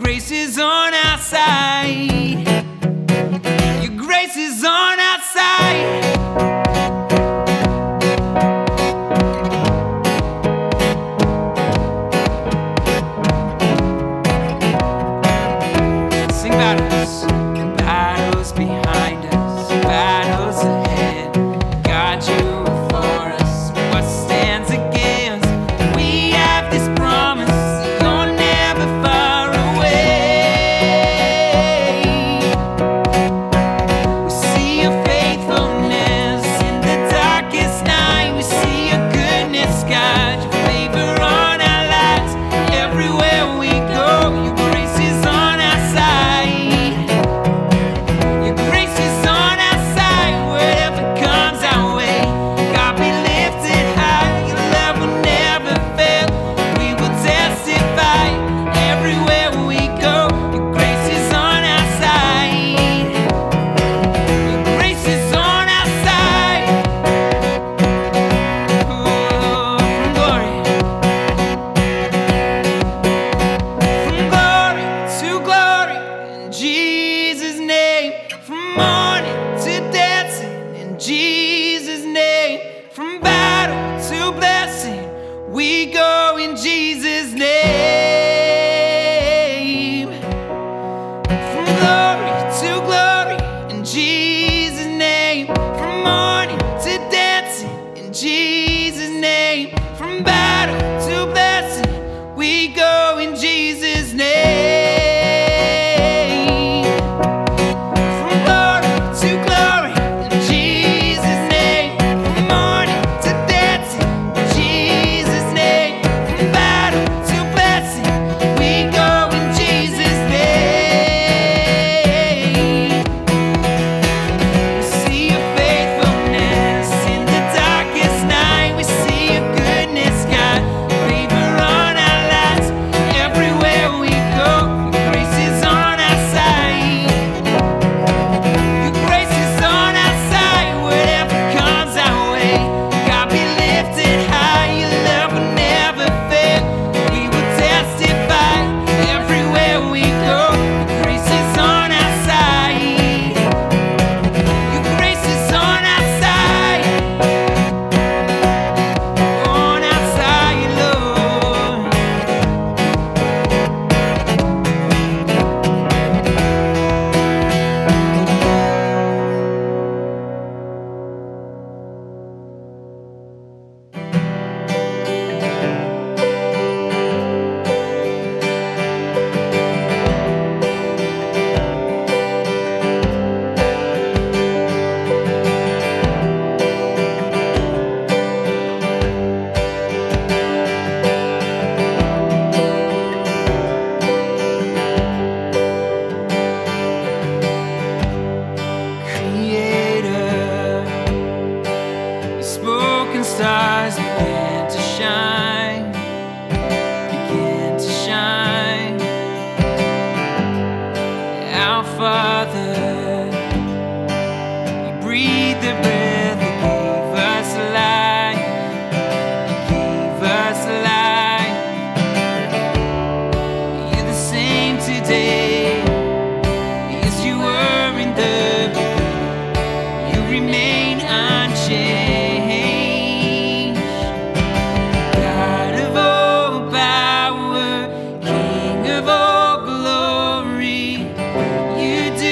grace is on our side. Your grace is on our side. Sing battles, battles behind us, battles ahead. God, you are for us. What stands against? We have this promise that you're never far away. We see your faithfulness in the darkest night. We see your goodness, God, your favor on our lives. Everywhere we go, your grace is on our side. Your grace is on our side. Whatever comes our way, God, be lifted high. Your love will never fail. We will testify. Everywhere we go, your grace is on our side. Your grace is on our side. Oh, from glory to glory, in Jesus' name. From morning to dancing, in Jesus' name. From battle to blessing, we go in Jesus' name. From glory to glory, in Jesus' name. From morning to dancing, in Jesus' name. From battle to blessing, we go in Jesus' name. From glory to glory, in Jesus' name. From morning to dancing, in Jesus' name. From battle to blessing, we go in Jesus' name. We see your faithfulness in the darkest night. We see your goodness, God, favor on our lives. Everywhere we go, your grace is on our side. Your grace is on our side. Whatever comes our way, God, be lifted high. Your love will never fail. We will testify. Everywhere we go, your grace is on our side. Your grace is on our side. On our side, Lord. Creator, your spoken stars began to shine, began to shine. Our Father, you breathed the breath that gave us life, gave us life. You're the same today as you were in the beginning. You remain unchanged. God of all power, King of all glory, you do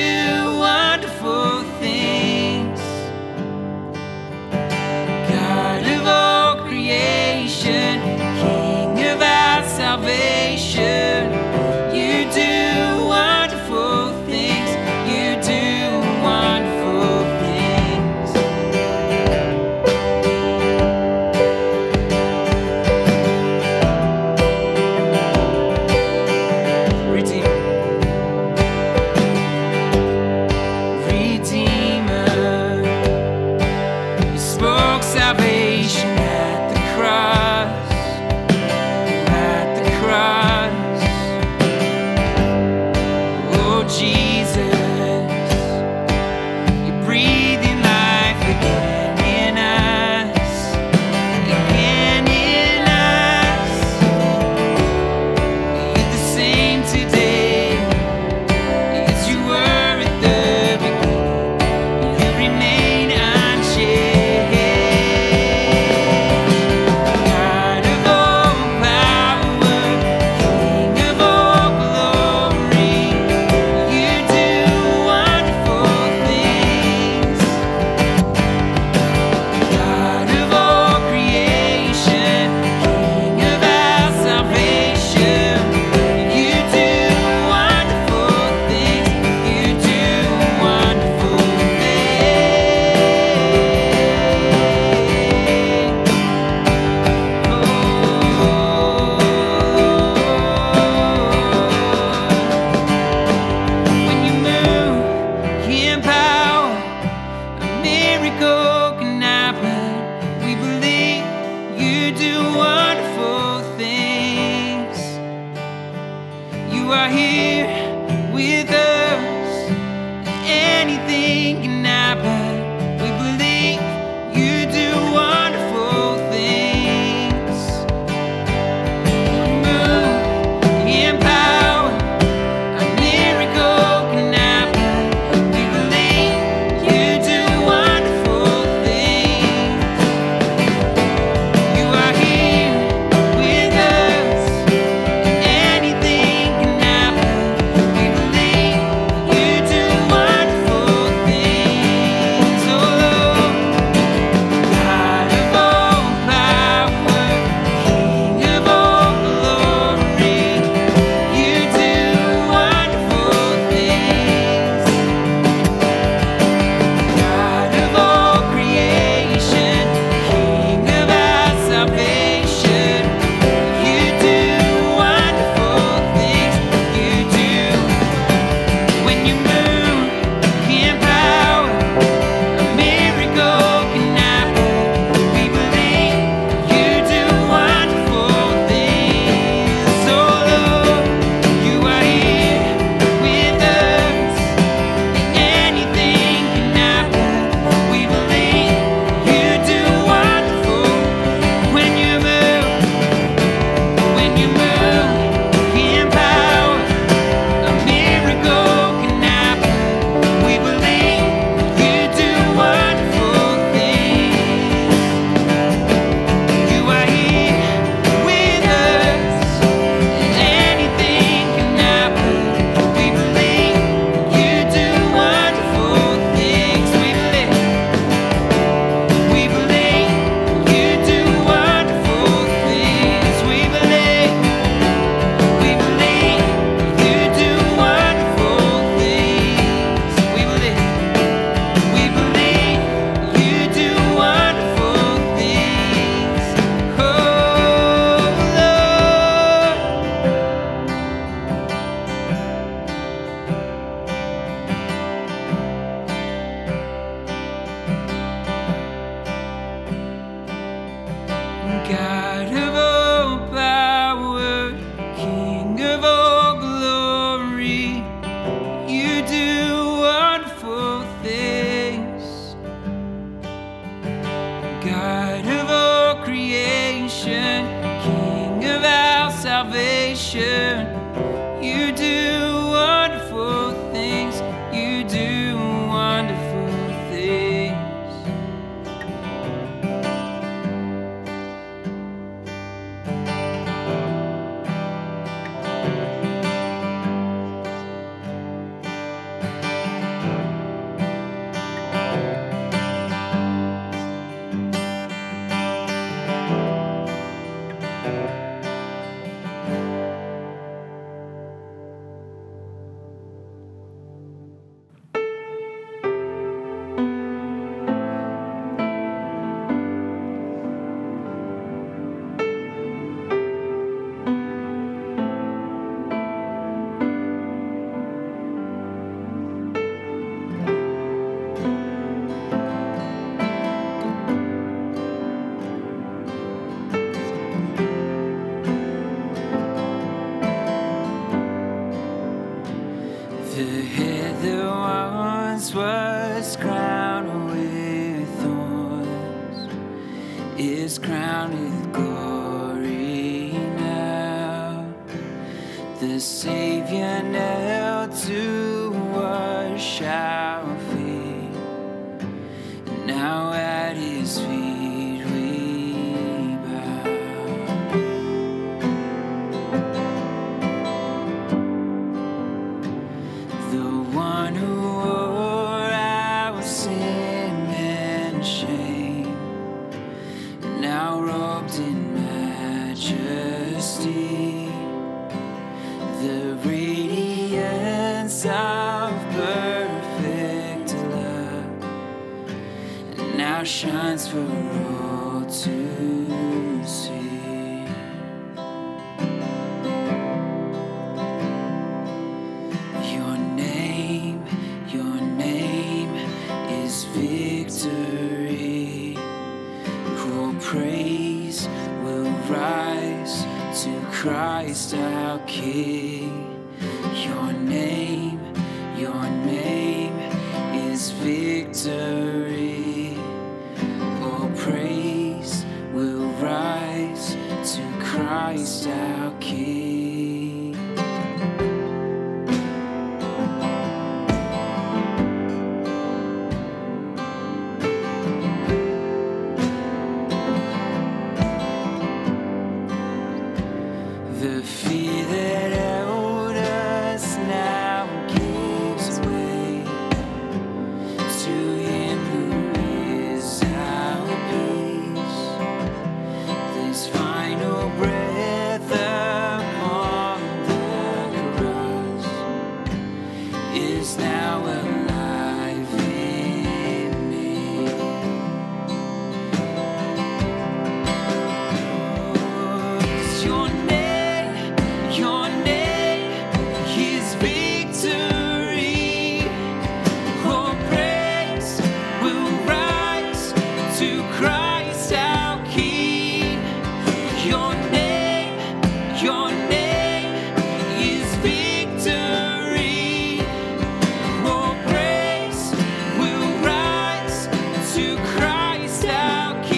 are here with us. Anything can happen. We believe you do wonderful things. Move in power, a miracle can happen. We believe you do wonderful things. You are here with us. Anything can happen. We believe you do wonderful things. Oh Lord, God of all power, King of all glory, you do wonderful things. God of all creation, King of our salvation, you do wonderful things. You do. When you move in power, a miracle can happen. We believe you do wonderful things. Oh Lord, you are here with us. Anything can happen. We believe you do wonderful. When you move in power, a miracle can happen. We believe you do wonderful things. You are here with us. Anything can happen. We believe you do wonderful things. We believe you do wonderful things. We believe you do wonderful things. We believe you do wonderful things. Oh Lord. God of all power, King of all glory, you do wonderful things. God of all creation, King of our salvation, you do wonderful things. You do wonderful things. The head that once was crowned with thorns is crowned with glory now. The Savior knelt to what shall be. Now at his feet we bow. The one who wore our sin and shame, now robed in majesty, the radiance of perfect love, now shines for all to see. Your name is victory. All praise will rise to Christ our King. is now alive in me. Oh, 'cause your name is victory. Oh, praise will rise to Christ our King. Your name is victory. Oh, praise will rise to Christ our King.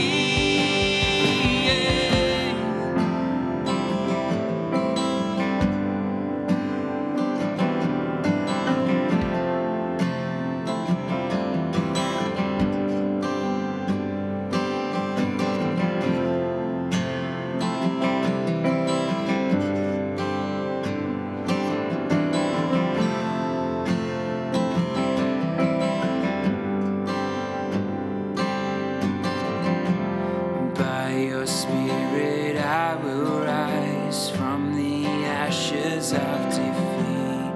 By your Spirit I will rise from the ashes of defeat.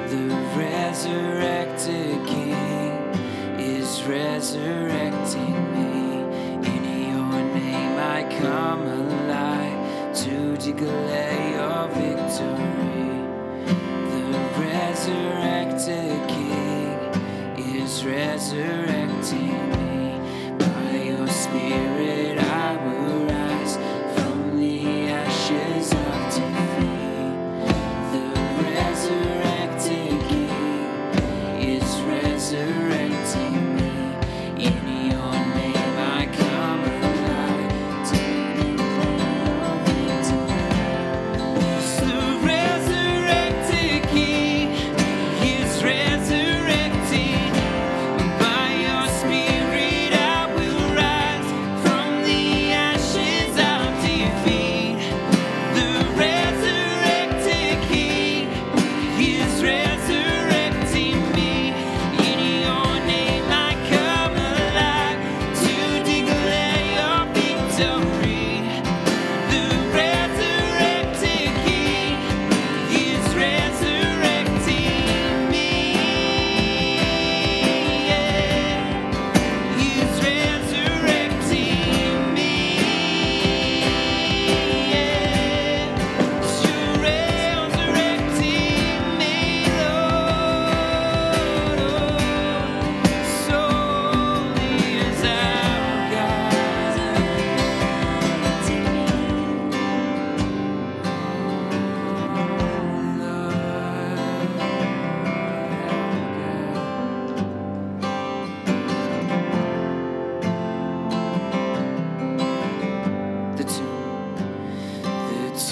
The resurrected King is resurrecting me. In your name I come alive to declare your victory. The resurrected King is resurrecting me. By your Spirit I will rise from the ashes of defeat. The resurrected King is resurrecting me. In your name I come alive to declare victory. The resurrected King is resurrecting. By your Spirit I will rise from the ashes of defeat. The resurrected King is resurrecting me. In your name I come alive to declare your victory. The resurrected King is resurrecting me. He's resurrecting me. You're resurrecting me, Lord. So is our God. The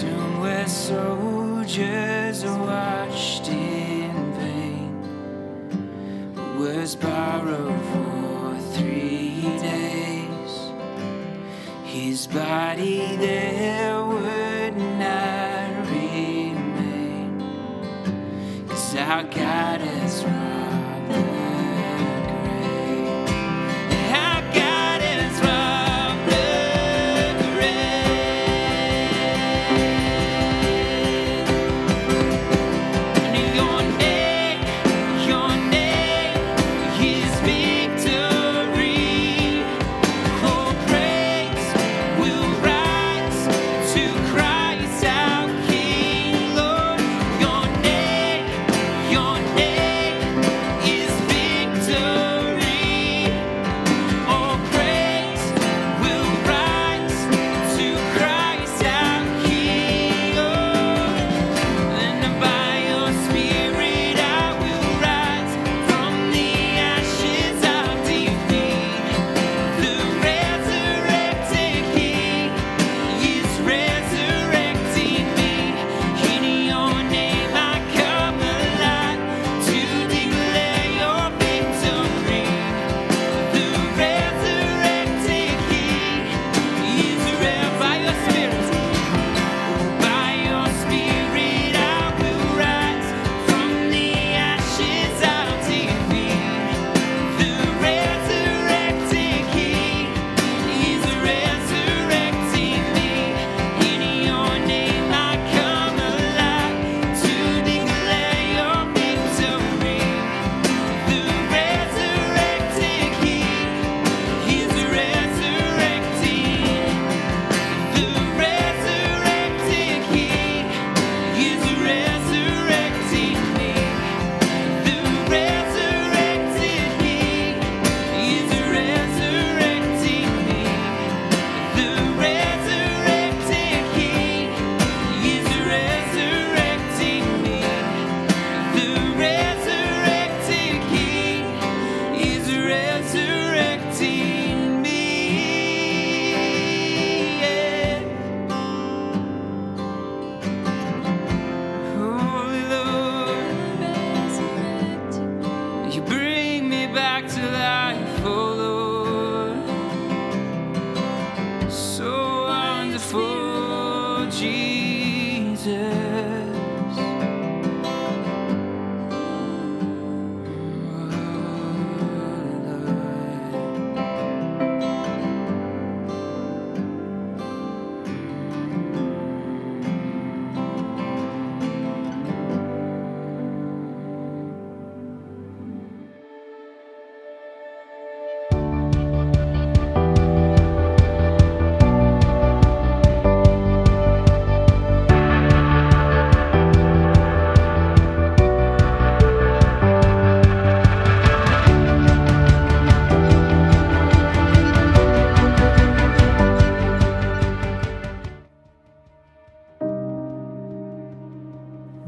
tomb where soldiers watched in vain was borrowed for 3 days. His body there would not remain, 'cause our God has robbed the grave. Our God has robbed the grave. And your name is victory. Oh, praise will rise to Christ our King. Lord, your name is victory.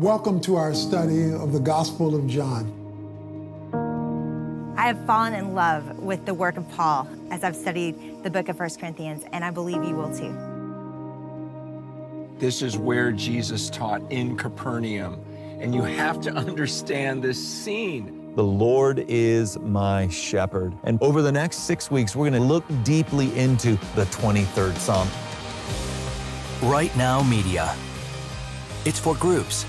Welcome to our study of the Gospel of John. I have fallen in love with the work of Paul as I've studied the book of 1 Corinthians, and I believe you will too. This is where Jesus taught in Capernaum, and you have to understand this scene. The Lord is my shepherd. And over the next 6 weeks, we're going to look deeply into the 23rd Psalm. Right Now Media. It's for groups.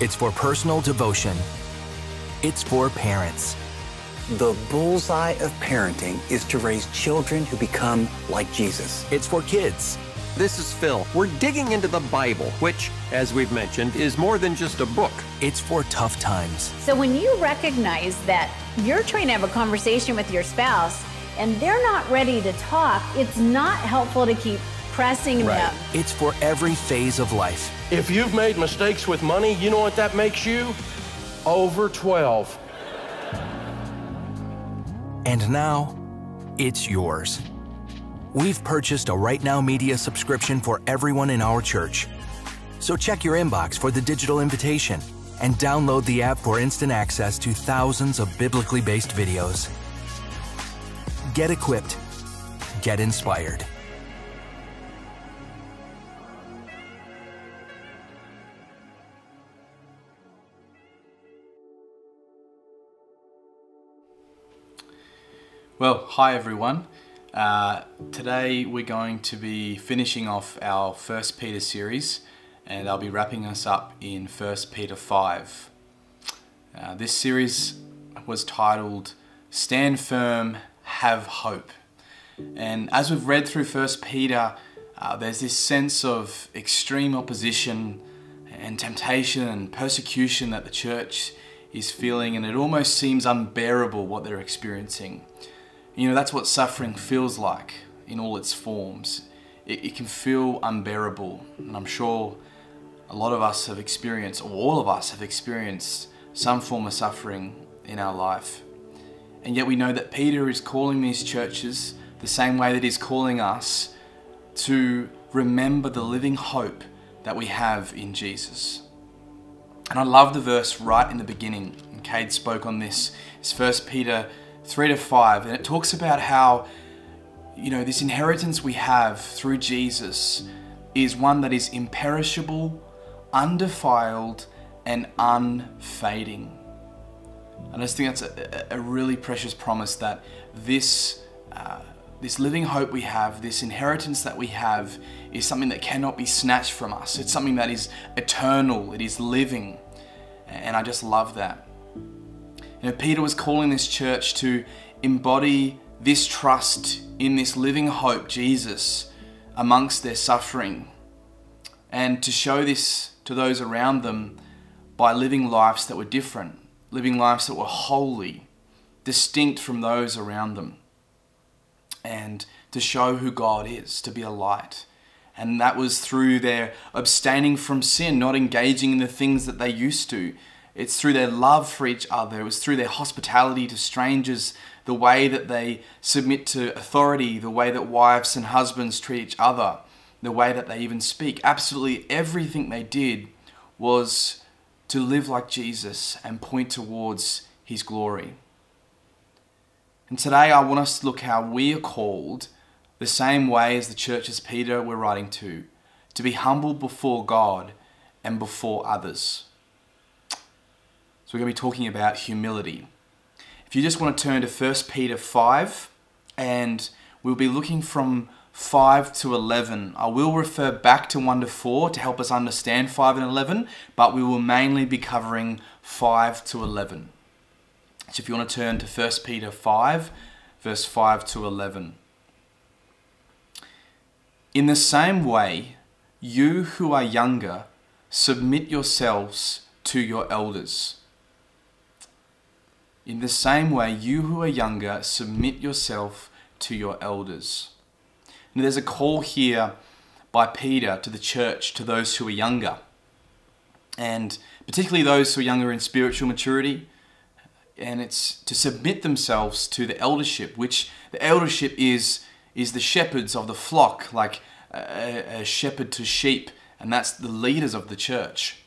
It's for personal devotion. It's for parents. The bullseye of parenting is to raise children who become like Jesus. It's for kids. This is Phil. We're digging into the Bible, which, as we've mentioned, is more than just a book. It's for tough times. So when you recognize that you're trying to have a conversation with your spouse and they're not ready to talk, it's not helpful to keep pressing them. It's for every phase of life. If you've made mistakes with money, you know what that makes you? Over 12. And now, it's yours. We've purchased a Right Now Media subscription for everyone in our church. So check your inbox for the digital invitation and download the app for instant access to thousands of biblically based videos. Get equipped. Get inspired. Well, hi everyone. Today we're going to be finishing off our 1 Peter series, and I'll be wrapping us up in 1 Peter 5. This series was titled Stand Firm, Have Hope. And as we've read through 1 Peter, there's this sense of extreme opposition and temptation and persecution that the church is feeling, and it almost seems unbearable what they're experiencing. You know, that's what suffering feels like in all its forms. It can feel unbearable, and I'm sure a lot of us have experienced, or all of us have experienced, some form of suffering in our life. And yet we know that Peter is calling these churches the same way that he's calling us to remember the living hope that we have in Jesus. And I love the verse right in the beginning, and Cade spoke on this. It's 1 Peter 3-5, and it talks about how, you know, this inheritance we have through Jesus is one that is imperishable, undefiled, and unfading. And I just think that's a really precious promise, that this living hope we have, this inheritance that we have, is something that cannot be snatched from us. It's something that is eternal, it is living, and I just love that. You know, Peter was calling this church to embody this trust in this living hope, Jesus, amongst their suffering, and to show this to those around them by living lives that were different, living lives that were holy, distinct from those around them, and to show who God is, to be a light. And that was through their abstaining from sin, not engaging in the things that they used to. It's through their love for each other. It was through their hospitality to strangers, the way that they submit to authority, the way that wives and husbands treat each other, the way that they even speak. Absolutely everything they did was to live like Jesus and point towards his glory. And today I want us to look how we are called the same way as the churches Peter were writing to be humble before God and before others. So we're going to be talking about humility. If you just want to turn to 1 Peter 5, and we'll be looking from 5 to 11. I will refer back to 1 to 4 to help us understand 5 and 11, but we will mainly be covering 5 to 11. So if you want to turn to 1 Peter 5, verse 5 to 11. In the same way, you who are younger, submit yourselves to your elders. In the same way, you who are younger, submit yourself to your elders. Now, there's a call here by Peter to the church, to those who are younger, and particularly those who are younger in spiritual maturity, and it's to submit themselves to the eldership, which the eldership is the shepherds of the flock, like a shepherd to sheep, and that's the leaders of the church.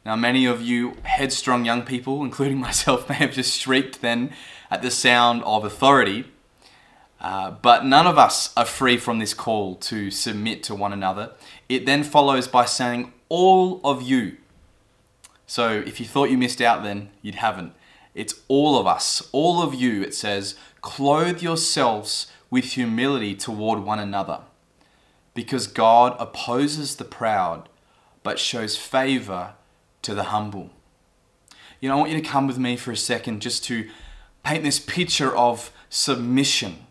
Now, many of you headstrong young people, including myself, may have just shrieked then at the sound of authority. But none of us are free from this call to submit to one another. It then follows by saying, all of you. So if you thought you missed out then, you haven't. It's all of us, all of you, it says, clothe yourselves with humility toward one another, because God opposes the proud, but shows favor to the humble. You know, I want you to come with me for a second just to paint this picture of submission.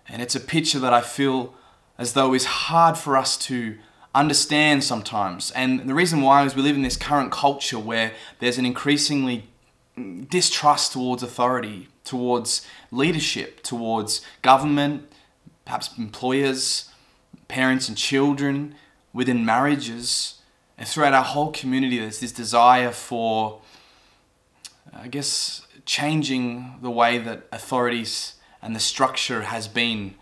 And it's a picture that I feel as though is hard for us to understand sometimes. And the reason why is we live in this current culture where there's an increasingly distrust towards authority, towards leadership, towards government, perhaps employers, parents and children, within marriages. And throughout our whole community, there's this desire for, I guess, changing the way that authorities and the structure has been.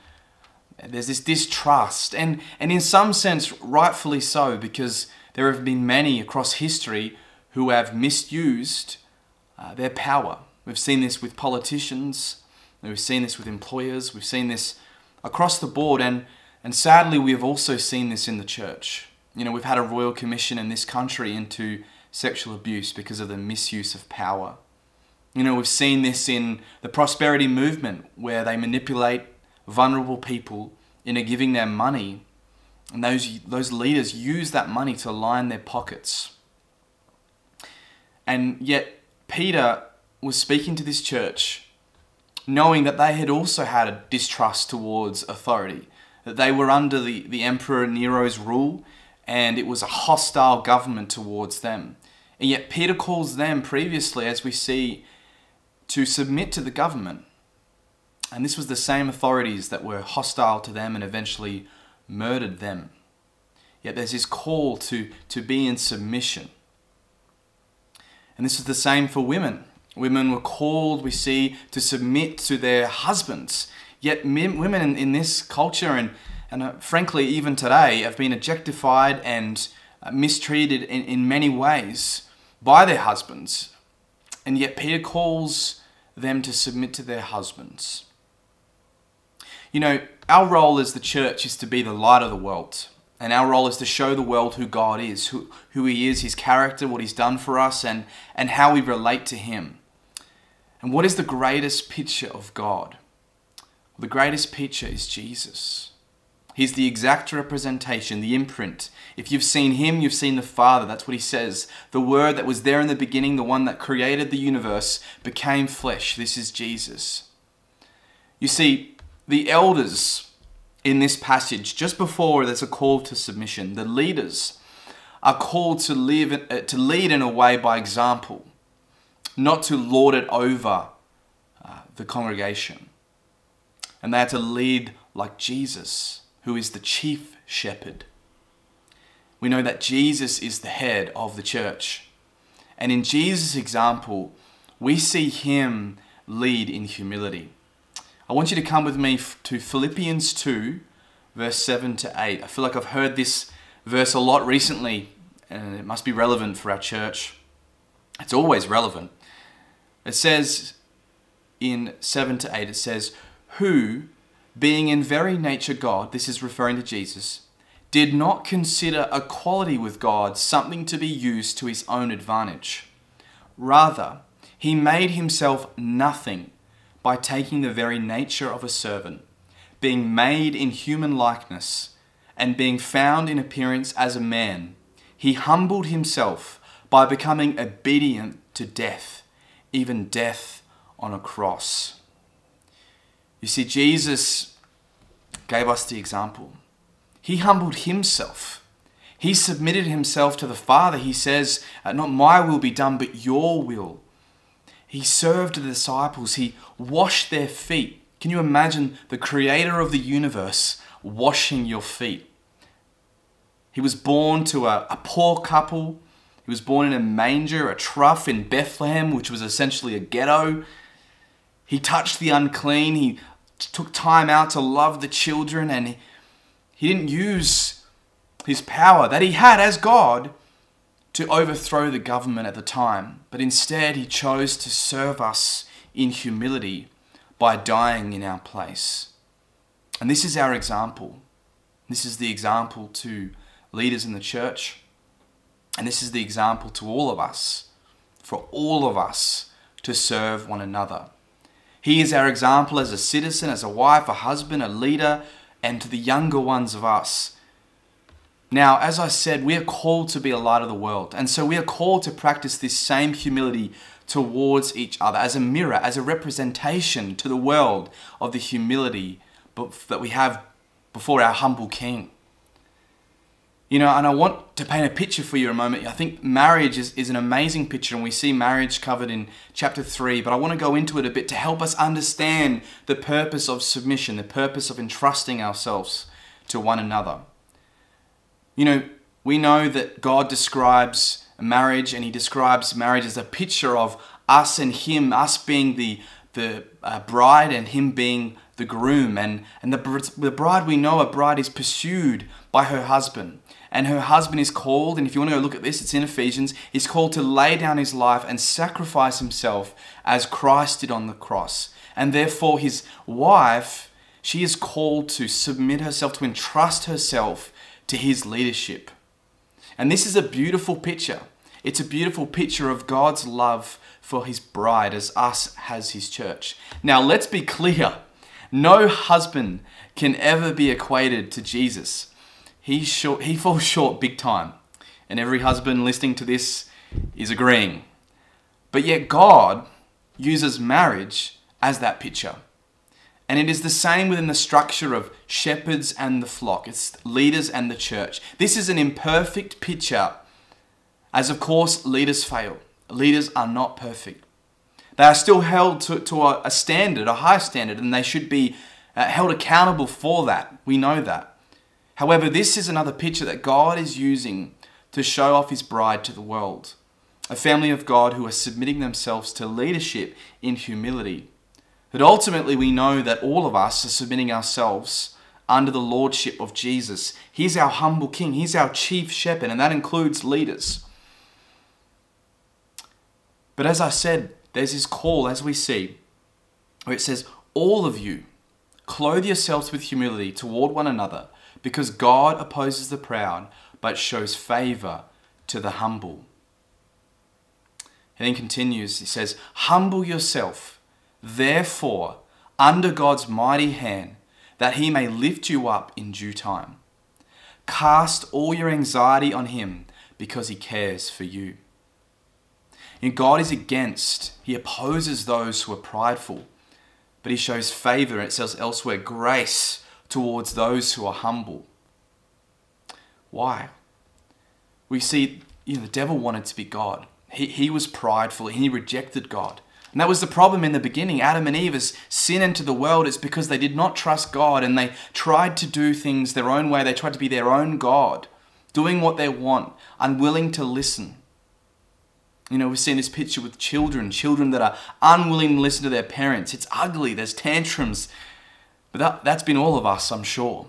There's this distrust, and in some sense, rightfully so, because there have been many across history who have misused their power. We've seen this with politicians, we've seen this with employers, we've seen this across the board, and sadly, we have also seen this in the church. You know, we've had a royal commission in this country into sexual abuse because of the misuse of power. You know, we've seen this in the prosperity movement where they manipulate vulnerable people into giving them money, and those leaders use that money to line their pockets. And yet Peter was speaking to this church knowing that they had also had a distrust towards authority, that they were under the Emperor Nero's rule, and it was a hostile government towards them. And yet Peter calls them previously, as we see, to submit to the government. And this was the same authorities that were hostile to them and eventually murdered them. Yet there's this call to be in submission. And this is the same for women. Women were called, we see, to submit to their husbands. Yet women in this culture and frankly even today have been objectified and mistreated in many ways by their husbands. And yet Peter calls them to submit to their husbands. You know, our role as the church is to be the light of the world. And our role is to show the world who God is, who He is, His character, what He's done for us, and how we relate to Him. And what is the greatest picture of God? Well, the greatest picture is Jesus. He's the exact representation, the imprint. If you've seen Him, you've seen the Father. That's what He says. The Word that was there in the beginning, the one that created the universe, became flesh. This is Jesus. You see, the elders in this passage, just before there's a call to submission, the leaders are called to lead in a way by example, not to lord it over the congregation. And they are to lead like Jesus, who is the chief shepherd. We know that Jesus is the head of the church. And in Jesus' example, we see Him lead in humility. I want you to come with me to Philippians 2, verse 7 to 8. I feel like I've heard this verse a lot recently, and it must be relevant for our church. It's always relevant. It says in 7 to 8, it says, who, being in very nature God, this is referring to Jesus, did not consider equality with God something to be used to His own advantage. Rather, He made Himself nothing by taking the very nature of a servant, being made in human likeness, and being found in appearance as a man. He humbled Himself by becoming obedient to death, even death on a cross. You see, Jesus gave us the example. He humbled Himself. He submitted Himself to the Father. He says, not my will be done, but your will. He served the disciples. He washed their feet. Can you imagine the Creator of the universe washing your feet? He was born to a poor couple. He was born in a manger, a trough in Bethlehem, which was essentially a ghetto. He touched the unclean. He took time out to love the children, and he didn't use His power that He had as God to overthrow the government at the time, but instead he chose to serve us in humility by dying in our place. And this is our example. This is the example to leaders in the church, and this is the example to all of us, for all of us to serve one another. He is our example as a citizen, as a wife, a husband, a leader, and to the younger ones of us. Now, as I said, we are called to be a light of the world. And so we are called to practice this same humility towards each other as a mirror, as a representation to the world of the humility that we have before our humble King. You know, and I want to paint a picture for you a moment. I think marriage is an amazing picture, and we see marriage covered in chapter 3, but I want to go into it a bit to help us understand the purpose of submission, the purpose of entrusting ourselves to one another. You know, we know that God describes marriage, and he describes marriage as a picture of us and him, us being the bride and him being the groom. And the bride, we know a bride is pursued by her husband. And her husband is called, and if you want to go look at this, it's in Ephesians, he's called to lay down his life and sacrifice himself as Christ did on the cross. And therefore his wife, she is called to submit herself, to entrust herself to his leadership. And this is a beautiful picture. It's a beautiful picture of God's love for his bride as us as his church. Now let's be clear. No husband can ever be equated to Jesus. He falls short big time. And every husband listening to this is agreeing. But yet God uses marriage as that picture. And it is the same within the structure of shepherds and the flock. It's leaders and the church. This is an imperfect picture, as of course leaders fail. Leaders are not perfect. They are still held to a standard, a high standard, and they should be held accountable for that. We know that. However, this is another picture that God is using to show off his bride to the world. A family of God who are submitting themselves to leadership in humility. But ultimately we know that all of us are submitting ourselves under the lordship of Jesus. He's our humble King. He's our chief shepherd, and that includes leaders. But as I said, there's this call, as we see, where it says, all of you, clothe yourselves with humility toward one another, because God opposes the proud, but shows favor to the humble. And then continues, he says, humble yourself, therefore, under God's mighty hand, that he may lift you up in due time. Cast all your anxiety on him, because he cares for you. And God is against, he opposes those who are prideful, but he shows favor, it says elsewhere, grace towards those who are humble. Why? We see, the devil wanted to be God. He was prideful. He rejected God. And that was the problem in the beginning. Adam and Eve, as sin entered the world, it's because they did not trust God and they tried to do things their own way. They tried to be their own God, doing what they want, unwilling to listen. We've seen this picture with children that are unwilling to listen to their parents. It's ugly. There's tantrums. But that's been all of us, I'm sure.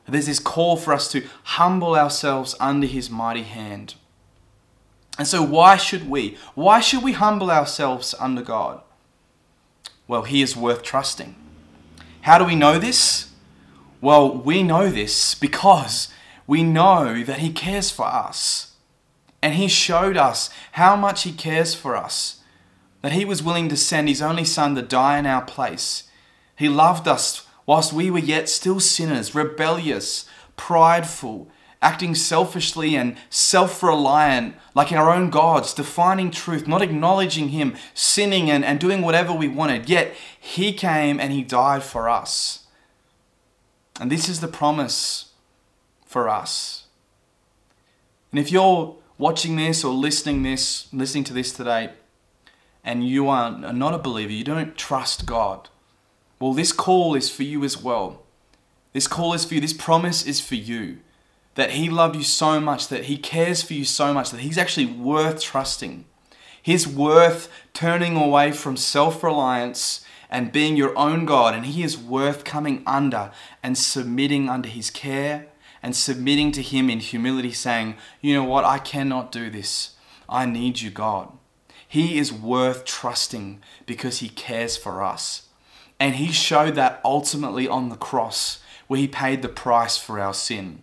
There's this call for us to humble ourselves under his mighty hand. And so why should we humble ourselves under God? Well, he is worth trusting. How do we know this? Well, we know this because we know that he cares for us. And he showed us how much he cares for us. That he was willing to send his only son to die in our place. He loved us whilst we were yet still sinners, rebellious, prideful, acting selfishly and self-reliant like our own gods, defining truth, not acknowledging him, sinning and doing whatever we wanted. Yet he came and he died for us. And this is the promise for us. And if you're watching this or listening to this today, and you are not a believer, you don't trust God, well, this call is for you as well. This call is for you. This promise is for you. That he loved you so much, that he cares for you so much, that he's actually worth trusting. He's worth turning away from self-reliance and being your own God. And he is worth coming under and submitting under his care and submitting to Him in humility, saying, you know what, I cannot do this. I need you, God. He is worth trusting because He cares for us. And He showed that ultimately on the cross, where He paid the price for our sin.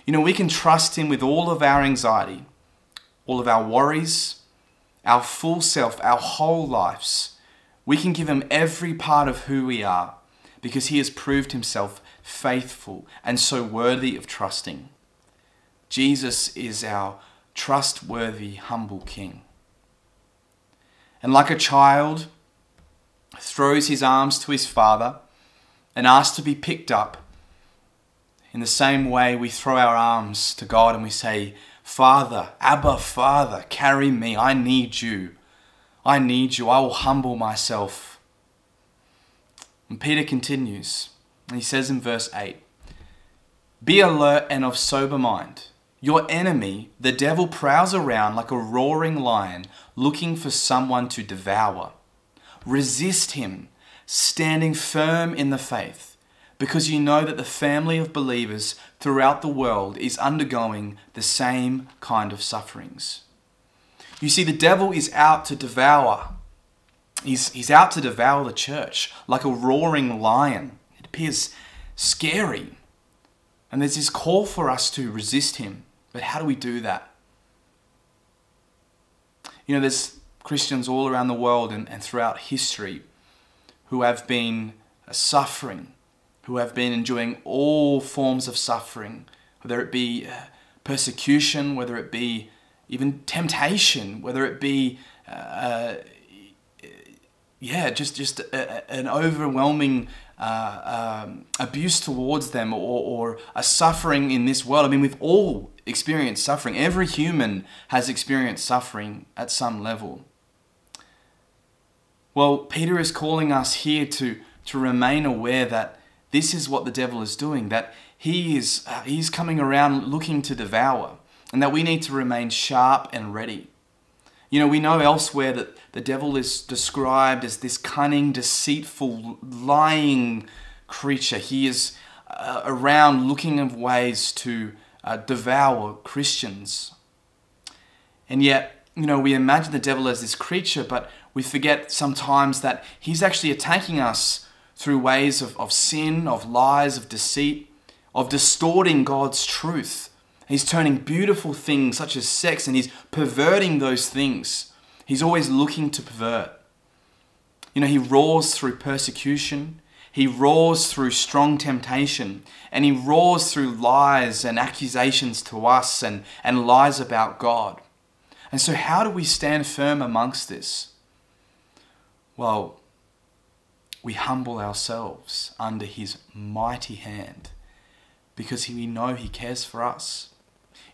You know, we can trust Him with all of our anxiety, all of our worries, our full self, our whole lives. We can give Him every part of who we are because He has proved Himself faithful and so worthy of trusting. Jesus is our trustworthy, humble King. And like a child throws his arms to his father and asks to be picked up, in the same way we throw our arms to God and we say, Father, Abba, Father, carry me. I need you. I need you. I will humble myself. And Peter continues, and he says in verse 8, be alert and of sober mind. Your enemy, the devil, prowls around like a roaring lion looking for someone to devour. Resist him, standing firm in the faith, because you know that the family of believers throughout the world is undergoing the same kind of sufferings. You see, the devil is out to devour. He's out to devour the church like a roaring lion. It appears scary. And there's this call for us to resist him. But how do we do that? You know, there's Christians all around the world and throughout history who have been suffering, who have been enduring all forms of suffering, whether it be persecution, whether it be even temptation, whether it be just an overwhelming abuse towards them or a suffering in this world. I mean, we've all experienced suffering. Every human has experienced suffering at some level. Well, Peter is calling us here to remain aware that this is what the devil is doing, that he's coming around looking to devour, and that we need to remain sharp and ready. You know, we know elsewhere that the devil is described as this cunning, deceitful, lying creature. He is around looking of ways to devour Christians. And yet, you know, we imagine the devil as this creature, but we forget sometimes that he's actually attacking us through ways of sin, of lies, of deceit, of distorting God's truth. He's turning beautiful things such as sex and he's perverting those things. He's always looking to pervert. You know, he roars through persecution. He roars through strong temptation. And he roars through lies and accusations to us and lies about God. And so how do we stand firm amongst this? Well, we humble ourselves under his mighty hand because we know he cares for us.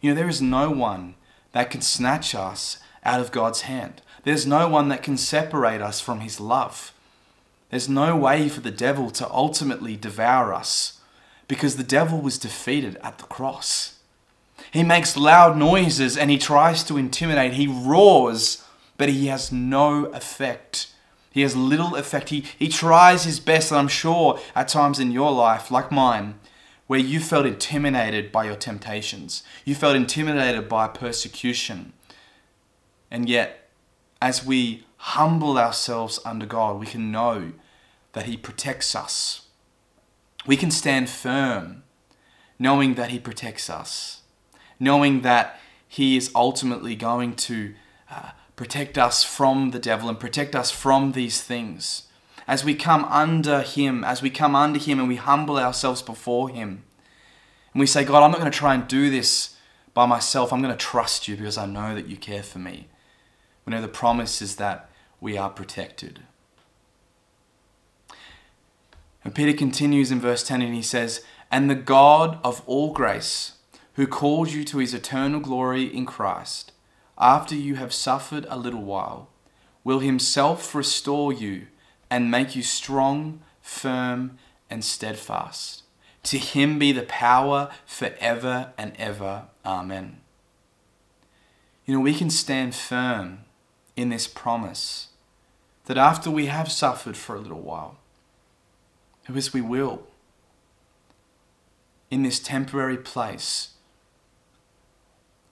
You know, there is no one that can snatch us out of God's hand. There's no one that can separate us from his love. There's no way for the devil to ultimately devour us because the devil was defeated at the cross. He makes loud noises and he tries to intimidate. He roars, but he has no effect. He has little effect. He tries his best, and I'm sure at times in your life, like mine, where you felt intimidated by your temptations. You felt intimidated by persecution. And yet, as we humble ourselves under God, we can know that he protects us. We can stand firm, knowing that he protects us, knowing that he is ultimately going to protect us from the devil and protect us from these things. As we come under him, and we humble ourselves before him, and we say, God, I'm not going to try and do this by myself. I'm going to trust you because I know that you care for me. We know the promise is that we are protected. And Peter continues in verse 10 and he says, and the God of all grace, who called you to his eternal glory in Christ, after you have suffered a little while, will himself restore you and make you strong, firm, and steadfast. To him be the power forever and ever. Amen. You know, we can stand firm in this promise that after we have suffered for a little while, because we will, in this temporary place,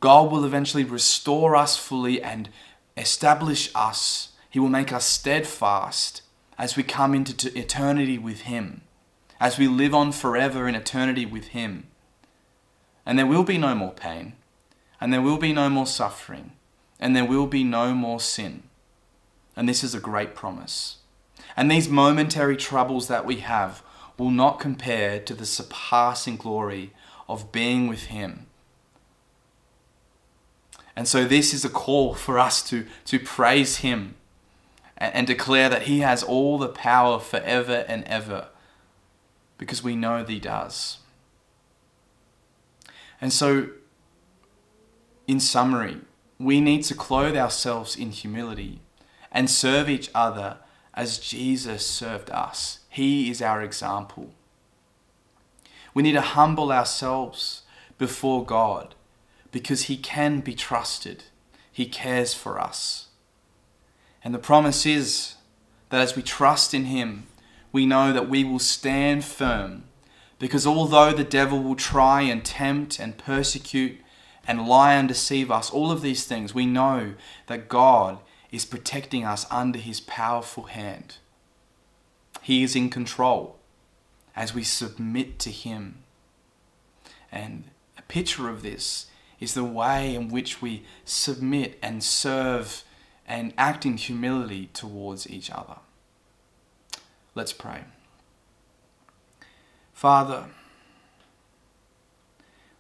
God will eventually restore us fully and establish us. He will make us steadfast as we come into eternity with Him, as we live on forever in eternity with Him. And there will be no more pain, and there will be no more suffering, and there will be no more sin. And this is a great promise. And these momentary troubles that we have will not compare to the surpassing glory of being with Him. And so this is a call for us to praise Him and declare that He has all the power forever and ever, because we know that He does. And so, in summary, we need to clothe ourselves in humility and serve each other as Jesus served us. He is our example. We need to humble ourselves before God because He can be trusted. He cares for us. And the promise is that as we trust in Him, we know that we will stand firm, because although the devil will try and tempt and persecute and lie and deceive us, all of these things, we know that God is protecting us under His powerful hand. He is in control as we submit to Him. And a picture of this is the way in which we submit and serve and act in humility towards each other. Let's pray. Father,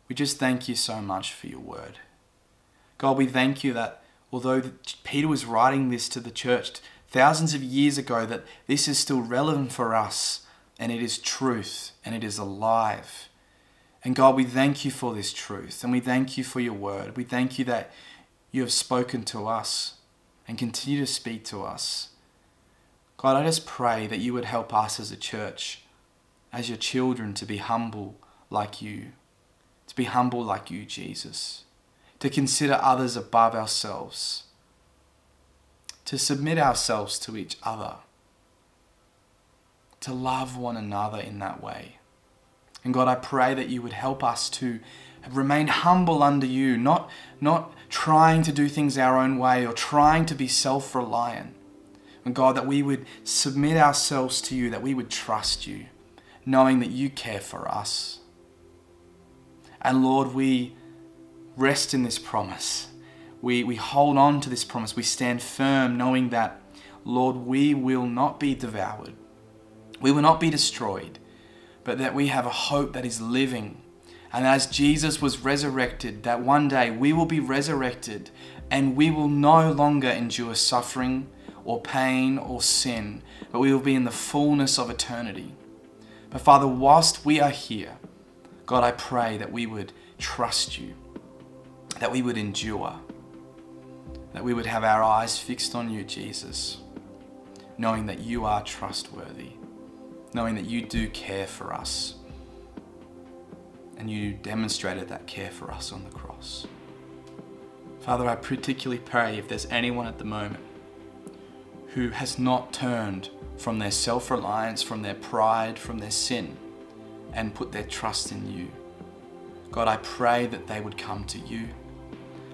we just thank You so much for Your word. God, we thank You that although Peter was writing this to the church thousands of years ago, that this is still relevant for us, and it is truth, and it is alive. And God, we thank You for this truth, and we thank You for Your word. We thank You that You have spoken to us and continue to speak to us. God, I just pray that You would help us as a church, as Your children, to be humble like You, to be humble like You, Jesus, to consider others above ourselves, to submit ourselves to each other, to love one another in that way. And God, I pray that You would help us to remain humble under You, not trying to do things our own way or trying to be self-reliant. And God, that we would submit ourselves to You, that we would trust You, knowing that You care for us. And Lord, we rest in this promise. We hold on to this promise. We stand firm knowing that, Lord, we will not be devoured. We will not be destroyed, but that we have a hope that is living. And as Jesus was resurrected, that one day we will be resurrected and we will no longer endure suffering or pain or sin, but we will be in the fullness of eternity. But Father, whilst we are here, God, I pray that we would trust You, that we would endure, that we would have our eyes fixed on You, Jesus, knowing that You are trustworthy, knowing that You do care for us, and You demonstrated that care for us on the cross. Father, I particularly pray if there's anyone at the moment who has not turned from their self-reliance, from their pride, from their sin, and put their trust in You. God, I pray that they would come to You.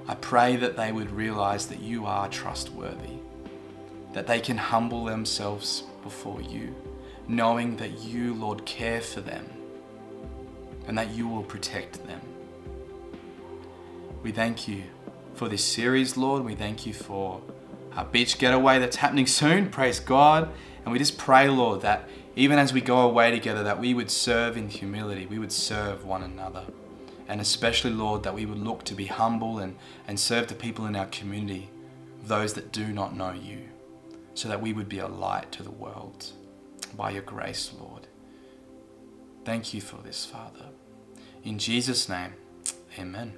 I pray that they would realize that You are trustworthy, that they can humble themselves before You, knowing that You, Lord, care for them and that You will protect them. We thank You for this series, Lord. We thank You for our beach getaway that's happening soon. Praise God. And we just pray, Lord, that even as we go away together, that we would serve in humility. We would serve one another. And especially, Lord, that we would look to be humble and serve the people in our community, those that do not know You, so that we would be a light to the world by Your grace, Lord. Thank You for this, Father. In Jesus' name, amen.